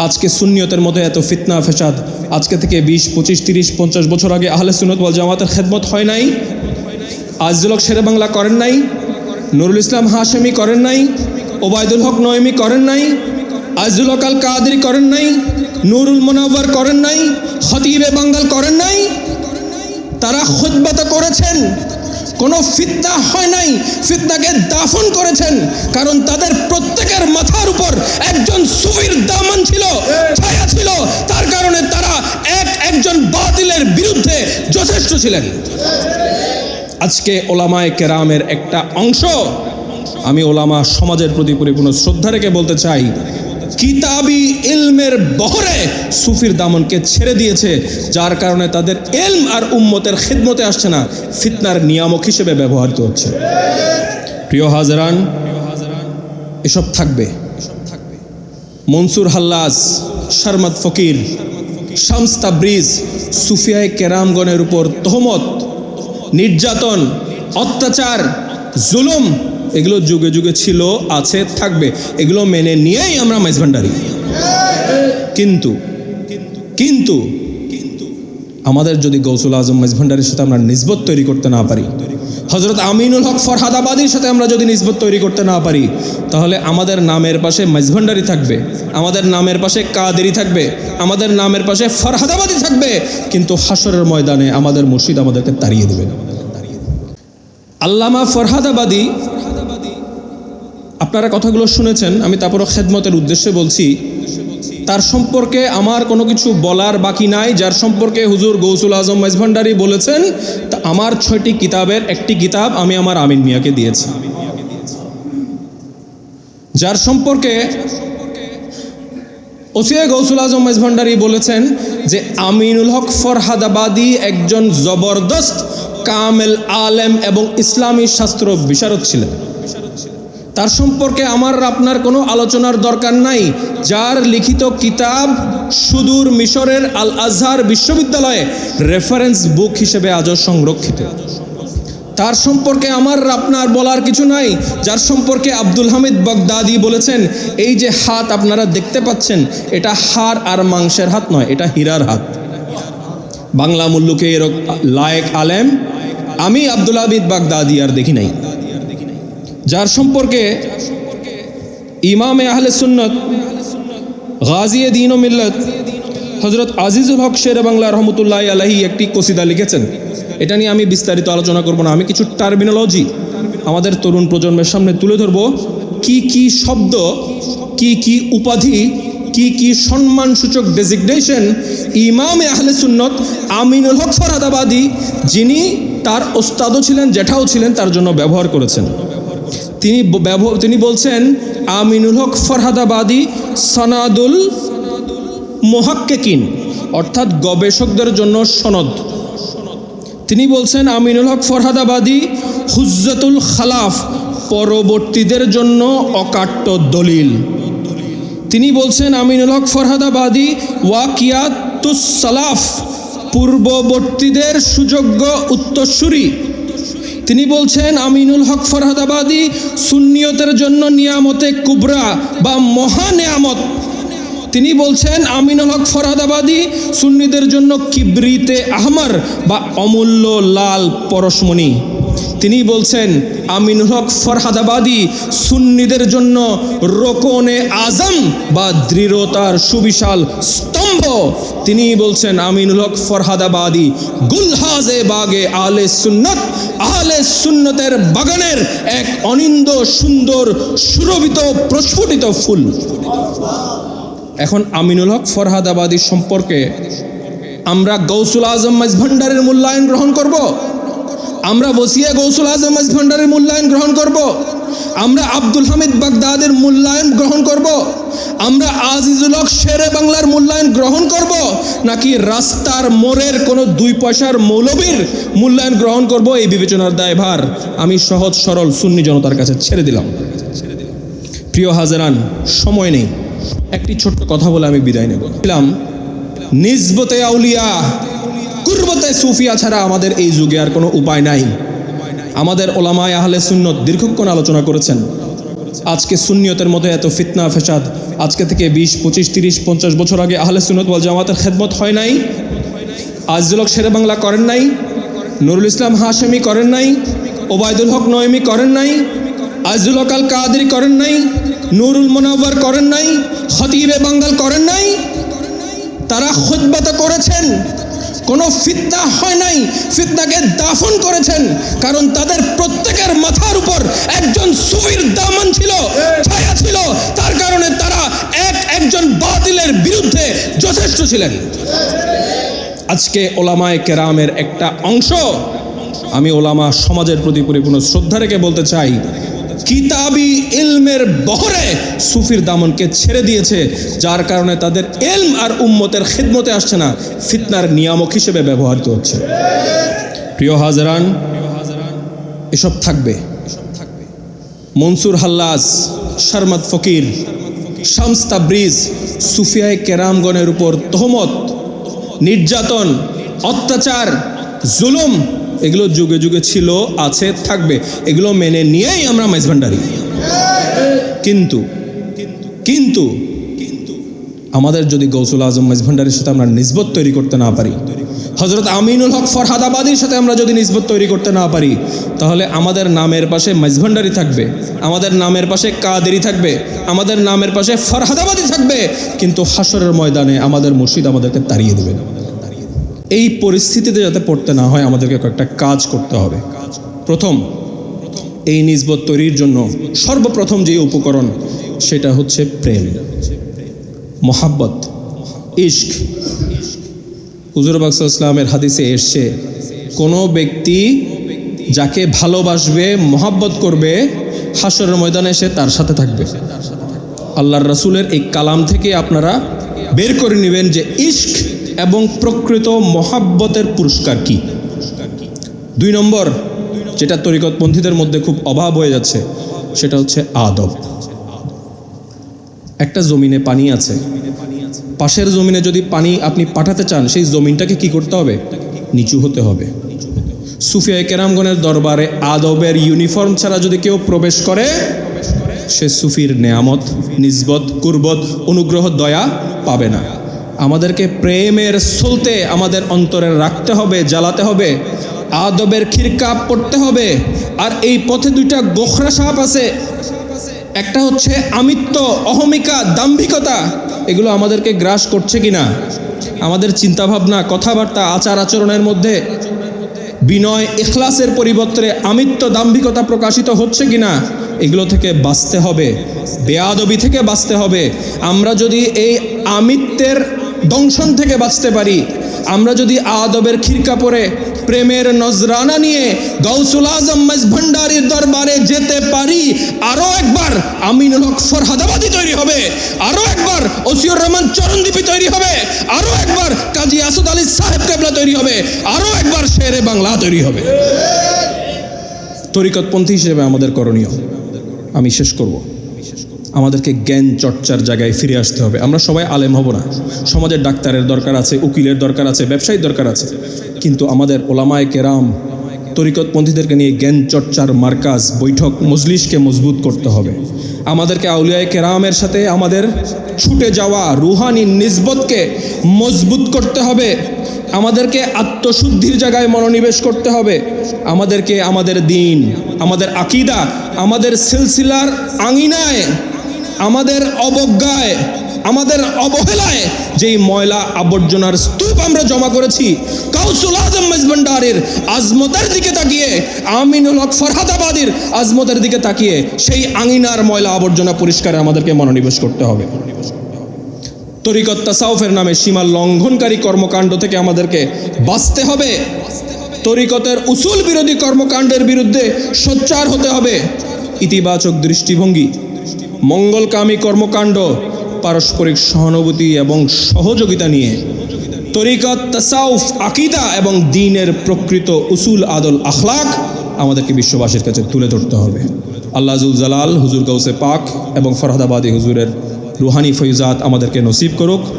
আজকে সুন্নিয়তের মধ্যে এত ফিতনা ফেসাদ, আজকে থেকে 20, 25, 30, 50 বছর আগে আহলে সুন্নাত ওয়াল জামাতের খেদমত হয় নাই? আজিজুল হক শেরে বাংলা করেন নাই? নুরুল ইসলাম হাশেমি করেন নাই? ওবায়দুল হক নয়মি করেন নাই? আজিজুল হক আল কাদেরি করেন নাই? নুরুল মুনাওয়ার করেন নাই? খতিবে বাঙ্গাল করেন নাই? তারা খুতবা তো করেছেন, কোনো ফিতনা হয় নাই, ফিতনাকে দাফন করেছেন, কারণ তাদের প্রত্যেকের মাথার উপর একজন সুফির দামান ছিল, ছায়া ছিল, তার কারণে তারা একজন বাতিলের বিরুদ্ধে যথেষ্ট ছিলেন। আজকে ওলামায়ে কেরামের একটা অংশ, আমি ওলামা সমাজের প্রতি পরিপূর্ণ শ্রদ্ধা রেখে বলতে চাই, কিতাবি ইলমের বহরে সুফির দামনকে ছেড়ে দিয়েছে, যার কারণে তাদের ইলম আর উম্মতের খিদমতে আসছে না, ফিতনার নিয়ামক হিসেবে ব্যবহৃত হচ্ছে। প্রিয় হাজরান, এসব থাকবে। মনসুর হাল্লাজ, শরমত ফকির, শামস তাবরিজ, সুফিয়ায়ে কেরামগণের উপর তহমত, নির্যাতন, অত্যাচার, জুলুম, এগুলো যুগে যুগে ছিল, আছে, থাকবে। এগুলো মেনে নিয়েই আমরা মাইজভান্ডারি। কিন্তু কিন্তু আমাদের যদি গৌসুল আজম মাইজভান্ডারির সাথে আমরা নিসবত তৈরি করতে না পারি, হযরত আমিনুল হক ফরহাদাবাদীর সাথে আমরা যদি নিসবত তৈরি করতে না পারি, তাহলে আমাদের নামের পাশে মাইজভান্ডারি থাকবে, আমাদের নামের পাশে কাদেরি থাকবে, আমাদের নামের পাশে ফরহাদাবাদী থাকবে, কিন্তু হাসরের ময়দানে আমাদের মুর্শিদ আমাদেরকে তাড়িয়ে দেবেন। আল্লামা ফরহাদাবাদী, আপনারা কথাগুলো শুনেছেন, আমি তারপরও খেদমতের উদ্দেশ্যে বলছি, তার সম্পর্কে আমার কোনো কিছু বলার বাকি নাই। যার সম্পর্কে হুজুর গৌসুল আজম মাইজভান্ডারি বলেছেন, তা আমার 6টি কিতাবের একটি কিতাব আমি আমার আমিন মিয়াকে দিয়েছি। যার সম্পর্কে ওসিয়ে গৌসুল আজম মাইজভান্ডারি বলেছেন যে আমিনুল হক ফরহাদাবাদী একজন জবরদস্ত কামেল আলেম এবং ইসলামী শাস্ত্র বিশারদ ছিলেন। তার সম্পর্কে আমার আপনার কোনো আলোচনার দরকার নাই। যার লিখিত কিতাব সুদূর মিশরের আল আজহার বিশ্ববিদ্যালয়ে রেফারেন্স বুক হিসেবে আজও সংরক্ষিত। তার সম্পর্কে আমার আপনার বলার কিছু নাই। যার সম্পর্কে আব্দুল হামিদ বাগদাদি বলেছেন, এই যে হাত আপনারা দেখতে পাচ্ছেন, এটা হাড় আর মাংসের হাত নয়, এটা হীরার হাত। বাংলা মুল্লুকে এরকম লায়েক আলেম আমি আব্দুল হামিদ বাগদাদি আর দেখি নাই। যার সম্পর্কে ইমামে আহলে সুন্নত গাজিয়ে দ্বীন ও মিল্লত হযরত আজিজুল হক শেরে বাংলা রহমতুল্লাহি আলাইহি একটি কসিদা লিখেছেন। এটা নিয়ে আমি বিস্তারিত আলোচনা করব না, আমি কিছু টার্মিনোলজি আমাদের তরুণ প্রজন্মের সামনে তুলে ধরব। কি কি শব্দ, কি কি উপাধি, কি কি সম্মানসূচক ডেজিগনেশন ইমামে আহলে সুন্নত আমিনুল হক ফরহাদাবাদী, যিনি তার ওস্তাদও ছিলেন, জেঠাও ছিলেন, তার জন্য ব্যবহার করেছেন। তিনি বলছেন, আমিনুল হক ফরহাদাবাদী সনাদুল মুহাক্কিকিন, অর্থাৎ গবেষকদের জন্য সনদ। তিনি বলছেন আমিনুল হক ফরহাদাবাদী হুজ্জাতুল খালাফ, পরবর্তীদের জন্য অকাট্য দলিল। তিনি বলছেন আমিনুল হক ফরহাদাবাদী ওয়াকিয়াতুস সালাফ, পূর্ববর্তীদের সুযোগ্য উত্তরসূরি। তিনি বলছেন আমিনুল হক ফরহাদাবাদী সুন্নিয়তের জন্য নিয়ামতে কুবরা বা মহা নিয়ামত। তিনি বলছেন আমিনুল হক ফরহাদাবাদী সুন্নিদের জন্য কিবরিতে আহমার বা অমূল্য লাল পরশমণি। তিনি বলছেন আমিনুল হক ফরহাদাবাদী সুন্নিদের জন্য রোকনে আজম বা দৃঢ়তার সুবিশাল স্তম্ভ। তিনি বলছেন আমিনুল হক ফরহাদাবাদী গুলহাজে বাগে আহলে সুন্নত, আহলে সুন্নতের বাগানের এক অনিন্দ সুন্দর সুরভিত প্রস্ফুটিত ফুল। এখন আমিনুল হক ফরহাদাবাদী সম্পর্কে আমরা গৌসুল আজম মাইজভান্ডারির মূল্যায়ন গ্রহণ করব, আমরা ওসিয়ে গৌসুল আজম মাইজভান্ডারির মূল্যায়ন গ্রহণ করব, আমরা আব্দুল হামিদ বাগদাদের মূল্যায়ন গ্রহণ করব, আমরা আজিজুল হক শেরে বাংলার মূল্যায়ন গ্রহণ করব, নাকি রাস্তার মোড়ের কোনো 2 পয়সার মৌলবীর মূল্যায়ন গ্রহণ করব? এই বিবেচনার দায়ভার আমি সহজ সরল সুন্নি জনতার কাছে ছেড়ে দিলাম। প্রিয় হাজরান, সময় নেই, একটি ছোট্ট কথা বলে আমি বিদায় নেব। নিসবতে আউলিয়া, কুরবতে সুফিয়া ছাড়া আমাদের এই যুগে আর কোনো উপায় নাই। আমাদের ওলামায়ে আহলে সুন্নত দীর্ঘক্ষণ আলোচনা করেছেন। আজকে সুন্নিয়তের মধ্যে এত ফিতনা ফেসাদ, আজকে থেকে 20, 25, 30, 50 বছর আগে আহলে সুন্নাত ওয়াল জামাতের খেদমত হয় নাই? আজিজুল হক শেরে বাংলা করেন নাই? নুরুল ইসলাম হাশেমি করেন নাই? ওবায়দুল হক নয়মি করেন নাই? আজিজুল হক আল কাদরি করেন নাই? নুরুল মুনাওয়ার করেন নাই? খতিবে বাঙ্গাল করেন নাই? তারা খুতবা করেছেন, কোনো ফিতনা হয় নাই, ফিতনাকে দাফন করেছেন, কারণ তাদের প্রত্যেকের মাথার উপর একজন সুফির দামান ছিল, ছায়া ছিল, তার কারণে তারা একজন বাতিলের বিরুদ্ধে যথেষ্ট ছিলেন। আজকে ওলামায়ে কেরামের একটা অংশ, আমি ওলামা সমাজের প্রতি পরিপূর্ণ শ্রদ্ধা রেখে বলতে চাই, কিতাবি ইলমের বহরে সুফির দামনকে ছেড়ে দিয়েছে, যার কারণে তাদের ইলম আর উম্মতের খিদমতে আসছে না, ফিতনার নিয়ামক হিসেবে ব্যবহৃত হচ্ছে। প্রিয় হাজরান, এসব থাকবে। মনসুর হাল্লাজ, শরমত ফকির, শামস তাবরিজ, সুফিয়ায়ে কেরামগণের উপর তহমত, নির্যাতন, অত্যাচার, জুলুম, এগুলো যুগে যুগে ছিল, আছে, থাকবে। এগুলো মেনে নিয়েই আমরা মাইজভান্ডারি। কিন্তু আমাদের যদি গৌসুল আজম মাইজভান্ডারির সাথে আমরা নিসবত তৈরি করতে না পারি, হযরত আমিনুল হক ফরহাদাবাদীর সাথে আমরা যদি নিসবত তৈরি করতে না পারি, তাহলে আমাদের নামের পাশে মাইজভান্ডারি থাকবে, আমাদের নামের পাশে কাদেরি থাকবে, আমাদের নামের পাশে ফরহাদাবাদী থাকবে, কিন্তু হাসরের ময়দানে আমাদের মুর্শিদ আমাদেরকে তাড়িয়ে দেবেন। এই পরিস্থিতিতে যাতে পড়তে না হয়, আমাদেরকে কয়েকটা কাজ করতে হবে। প্রথম, এই নিসবত তৈরির জন্য সর্বপ্রথম যে উপকরণ, সেটা হচ্ছে প্রেম, মোহাব্বত, ইশক। হুজুর পাক সাল্লাল্লাহু আলাইহি ওয়াসাল্লামের হাদিসে এসছে, কোনো ব্যক্তি যাকে ভালোবাসবে, মোহাব্বত করবে, হাসরের ময়দানে এসে তার সাথে থাকবে। আল্লাহর রাসূলের এই কালাম থেকে আপনারা বের করে নেবেন যে ইশক এবং প্রকৃত মোহাব্বতের পুরস্কার কি। 2 নম্বর, যেটা তরিকতপন্থীদের মধ্যে খুব অভাব হয়ে যাচ্ছে, সেটা হচ্ছে আদব। একটা জমিনে পানি আছে, পাশের জমিনে যদি পানি আপনি পাঠাতে চান, সেই জমিনটাকে কি করতে হবে? নিচু হতে হবে। সুফিয়ায়ে কেরামগণের দরবারে আদবের ইউনিফর্ম ছাড়া যদি কেউ প্রবেশ করে, সে সুফির নেয়ামত, নিসবত, কুরবত, অনুগ্রহ, দয়া পাবে না। আমাদেরকে প্রেমের সলতে আমাদের অন্তরে রাখতে হবে, জ্বালাতে হবে, আদবের খিরকাপ পড়তে হবে। আর এই পথে 2টা গোখরা সাপ আছে, একটা হচ্ছে আমিত্ব, অহমিকা, দাম্ভিকতা। এগুলো আমাদেরকে গ্রাস করছে কিনা? আমাদের চিন্তাভাবনা, কথাবার্তা, আচার আচরণের মধ্যে বিনয়, ইখলাসের পরিবর্তে আমিত্ব, দাম্ভিকতা প্রকাশিত হচ্ছে কিনা? এগুলো থেকে বাঁচতে হবে, বেয়াদবি থেকে বাঁচতে হবে। আমরা যদি এই আমিত্বের দংশন থেকে বাঁচতে পারি, আমরা যদি আদবের খিরকা পরে প্রেমের নজরানা নিয়ে গাউসুল আজম মাইজভান্ডারির দরবারে যেতে পারি, আরো একবার আমিনুল হক ফরহাদাবাদী তৈরি হবে, আরো একবার ওসিউর রহমান চরণদ্বীপী তৈরি হবে, আরো একবার কাজী আসাদ আলী সাহেব কেবলা তৈরি হবে, আরো একবার শেরে বাংলা তৈরি হবে। তরিকতপন্থী হিসেবে আমাদের করণীয়, আমি শেষ করব, আমাদেরকে জ্ঞান চর্চার জায়গায় ফিরে আসতে হবে। আমরা সবাই আলেম হব না, সমাজের ডাক্তারের দরকার আছে, উকিলের দরকার আছে, ব্যবসায়ীর দরকার আছে, কিন্তু আমাদের ওলামায়ে কেরাম, তরিকতপন্থীদেরকে নিয়ে জ্ঞান চর্চার মার্কাজ, বৈঠক, মজলিসকে মজবুত করতে হবে। আমাদেরকে আউলিয়ায়ে কেরামের সাথে আমাদের ছুটে যাওয়া রুহানি নিসবতকে মজবুত করতে হবে। আমাদেরকে আত্মশুদ্ধির জায়গায় মনোনিবেশ করতে হবে। আমাদেরকে আমাদের দ্বীন, আমাদের আকীদা, আমাদের সিলসিলার আঙিনায়, আমাদের অবজ্ঞায়, আমাদের অবহেলায় যেই ময়লা আবর্জনার স্তূপ আমরা জমা করেছি, গাউসুল আজম মাইজভান্ডারির আজমতের দিকে তাকিয়ে, আমিনুল হক ফরহাদাবাদীর আজমতের দিকে তাকিয়ে সেই আঙিনার ময়লা আবর্জনা পরিষ্কারে আমাদেরকে মনোনিবেশ করতে হবে। তরিকত তাসাউফের নামে সীমা লঙ্ঘনকারী কর্মকাণ্ড থেকে আমাদেরকে বাঁচতে হবে। তরিকতের উসুল বিরোধী কর্মকাণ্ডের বিরুদ্ধে সোচ্চার হতে হবে। ইতিবাচক দৃষ্টিভঙ্গি, মঙ্গলকামী কর্মকাণ্ড, পারস্পরিক সহানুভূতি এবং সহযোগিতা নিয়ে তরিকত, তাসাউফ, আকীদা এবং দ্বীনের প্রকৃত উসুল, আদল, আখলাক আমাদেরকে বিশ্ববাসীর কাছে তুলে ধরতে হবে। আল্লাহ জুল জালাল হুজুর গাউসে পাক এবং ফরহাদাবাদী হুজুরের রুহানি ফয়জাত আমাদেরকে নসিব করুক।